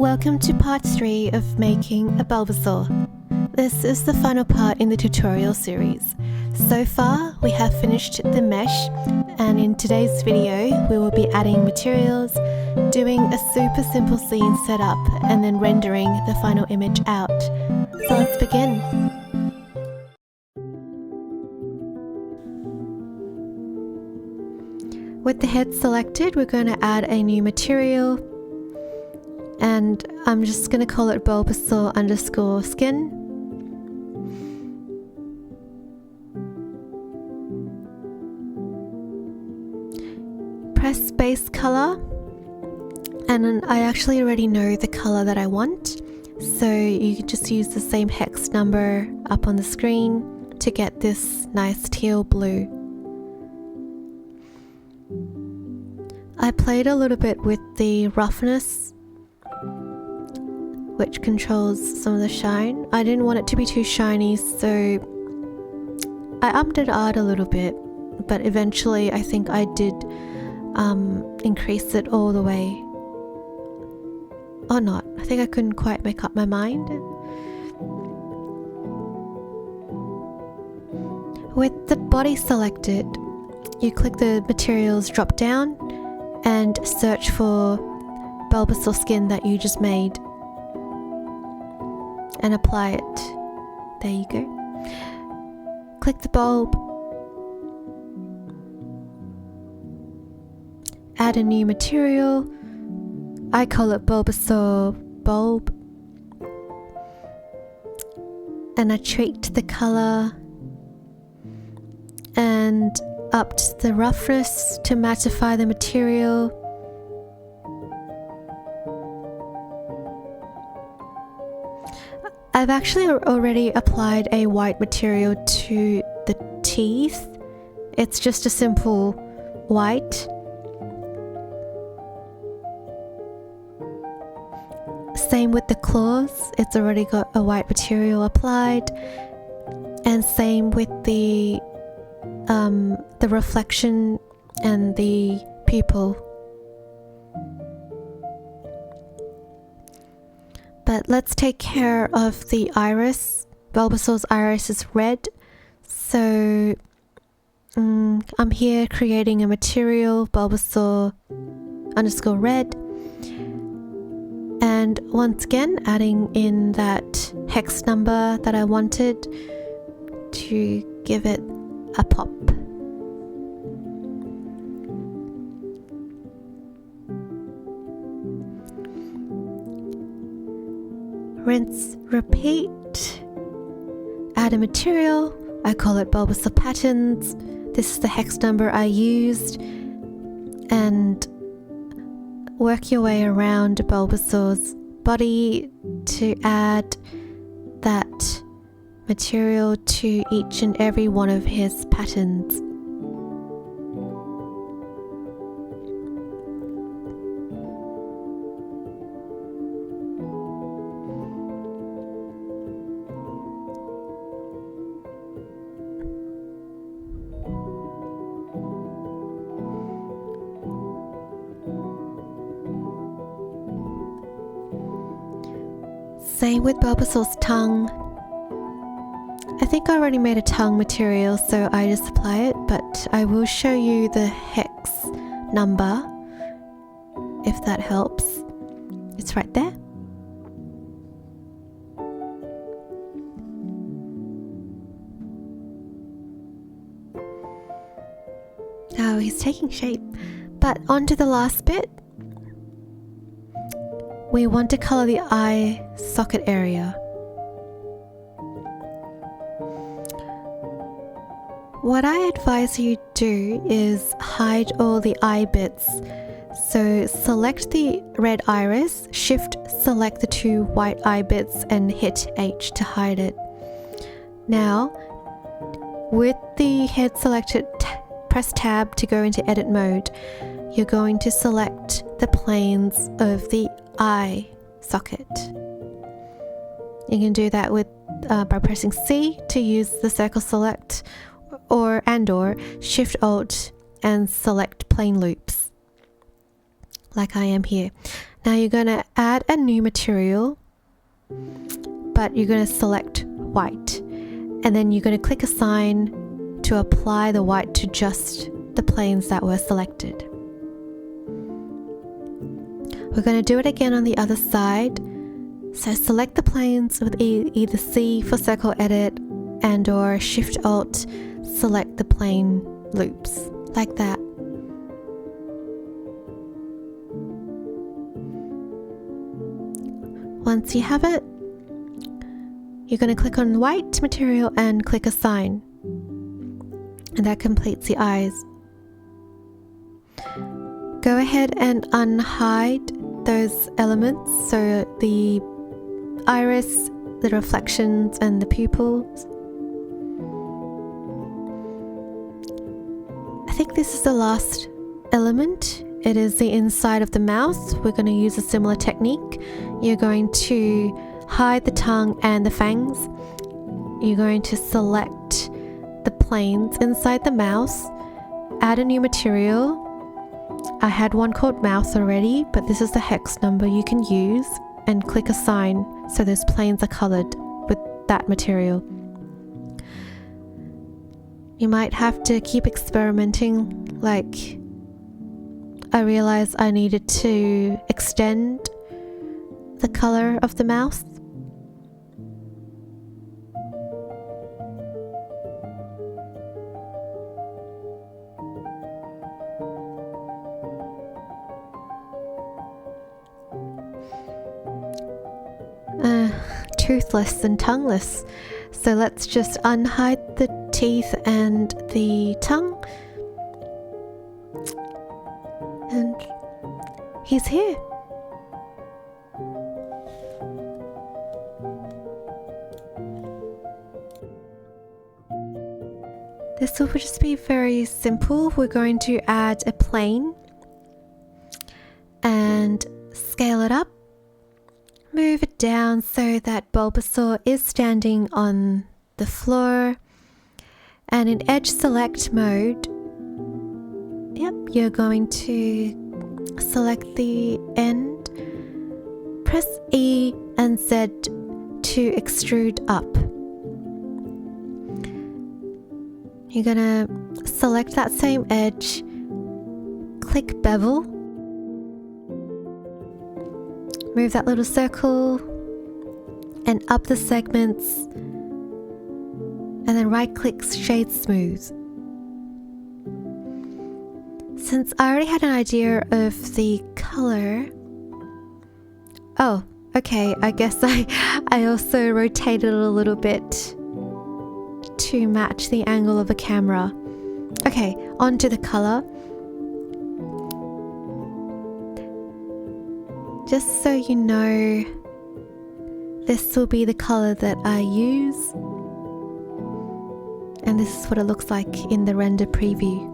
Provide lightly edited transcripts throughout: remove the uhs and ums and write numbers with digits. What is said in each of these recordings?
Welcome to part 3 of making a Bulbasaur. This is the final part in the tutorial series. So far, we have finished the mesh, and in today's video, we will be adding materials, doing a super simple scene setup, and then rendering the final image out. So let's begin. With the head selected, we're going to add a new material, and I'm just going to call it Bulbasaur _ skin. Press base color, and then I actually already know the color that I want, so you can just use the same hex number up on the screen to get this nice teal blue. I played a little bit with the roughness, which controls some of the shine. I didn't want it to be too shiny, so I upped it out a little bit, but eventually I think I did increase it all the way. Or not, I think I couldn't quite make up my mind. With the body selected, you click the materials drop down and search for Bulbasaur skin that you just made and apply it. There you go. Click the bulb, add a new material. I call it Bulbasaur bulb, and I tweaked the color and upped the roughness to mattify the material. I've actually already applied a white material to the teeth. It's just a simple white. Same with the claws, it's already got a white material applied, and same with the reflection and the pupil. But let's take care of the iris. Bulbasaur's iris is red, so I'm here creating a material Bulbasaur _ red, and once again adding in that hex number that I wanted to give it a pop. Rinse, repeat, add a material. I call it Bulbasaur patterns. This is the hex number I used, and work your way around Bulbasaur's body to add that material to each and every one of his patterns. Same with Bulbasaur's tongue. I think I already made a tongue material, so I just apply it, but I will show you the hex number if that helps. It's right there. Oh, he's taking shape. But on to the last bit. We want to color the eye socket area. What I advise you do is hide all the eye bits. So select the red iris, shift select the 2 white eye bits and hit H to hide it. Now, with the head selected, press tab to go into edit mode. You're going to select the planes of the eye socket. You can do that with by pressing C to use the circle select, or Shift Alt and select plane loops. like I am here. Now you're going to add a new material, but you're going to select white, and then you're going to click assign to apply the white to just the planes that were selected. We're going to do it again on the other side. So select the planes with either C for circle edit and or Shift Alt, select the plane loops like that. Once you have it, you're going to click on white material and click assign, and that completes the eyes. Go ahead and unhide those elements, so the iris, the reflections, and the pupils. I think this is the last element. It is the inside of the mouth. We're going to use a similar technique. You're going to hide the tongue and the fangs. You're going to select the planes inside the mouth, add a new material. I had one called mouth already, but this is the hex number you can use, and click assign so those planes are colored with that material. You might have to keep experimenting, like I realized I needed to extend the color of the mouth. Toothless and tongueless. So let's just unhide the teeth and the tongue. And he's here. This will just be very simple. We're going to add a plane and scale it up. Move it down so that Bulbasaur is standing on the floor. And in edge select mode, you're going to select the end, press E and Z to extrude up. You're gonna select that same edge, click bevel, move that little circle and up the segments, and then right click shade smooth. Since I already had an idea of the color, I guess I also rotated it a little bit to match the angle of the camera. Okay, onto the color. Just so you know, this will be the color that I use, and this is what it looks like in the render preview.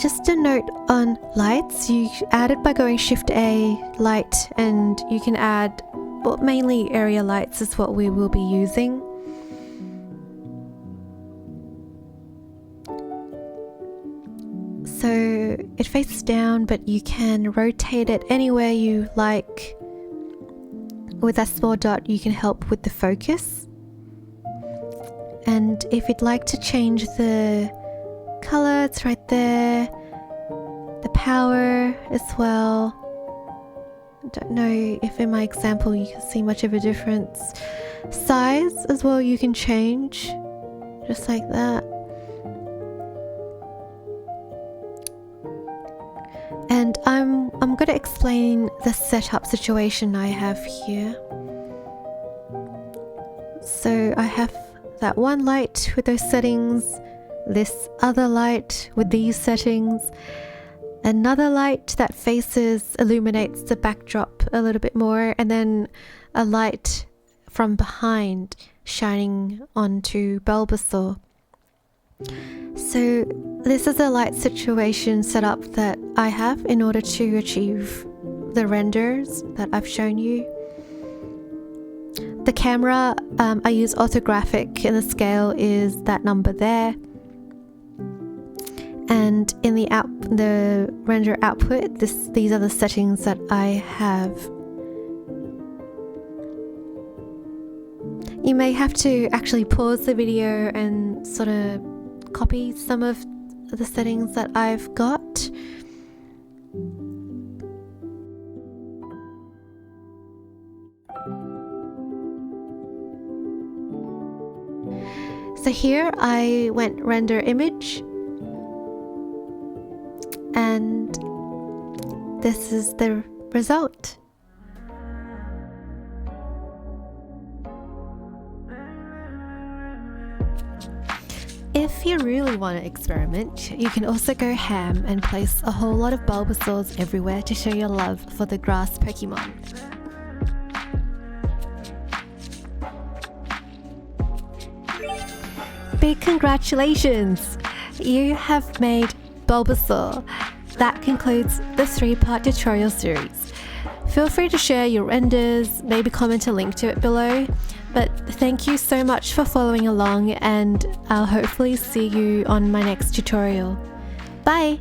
Just a note on lights, you add it by going Shift A, light, and you can add, well, mainly area lights is what we will be using. So it faces down, but you can rotate it anywhere you like. With that small dot, you can help with the focus. And if you'd like to change the color, it's right there. The power as well. I don't know if in my example you can see much of a difference. Size as well you can change, just like that. And I'm going to explain the setup situation I have here. So I have that one light with those settings, this other light with these settings, another light that illuminates the backdrop a little bit more, and then a light from behind shining onto Bulbasaur. So this is a light situation setup that I have in order to achieve the renders that I've shown you. The camera, I use orthographic and the scale is that number there. And in the render output, these are the settings that I have. You may have to actually pause the video and sort of copy some of the settings that I've got. So here I went render image, and this is the result. If you really want to experiment, you can also go ham and place a whole lot of Bulbasaurs everywhere to show your love for the grass Pokemon. Big congratulations! You have made Bulbasaur. That concludes the 3-part tutorial series. Feel free to share your renders, maybe comment a link to it below. But thank you so much for following along, and I'll hopefully see you on my next tutorial. Bye!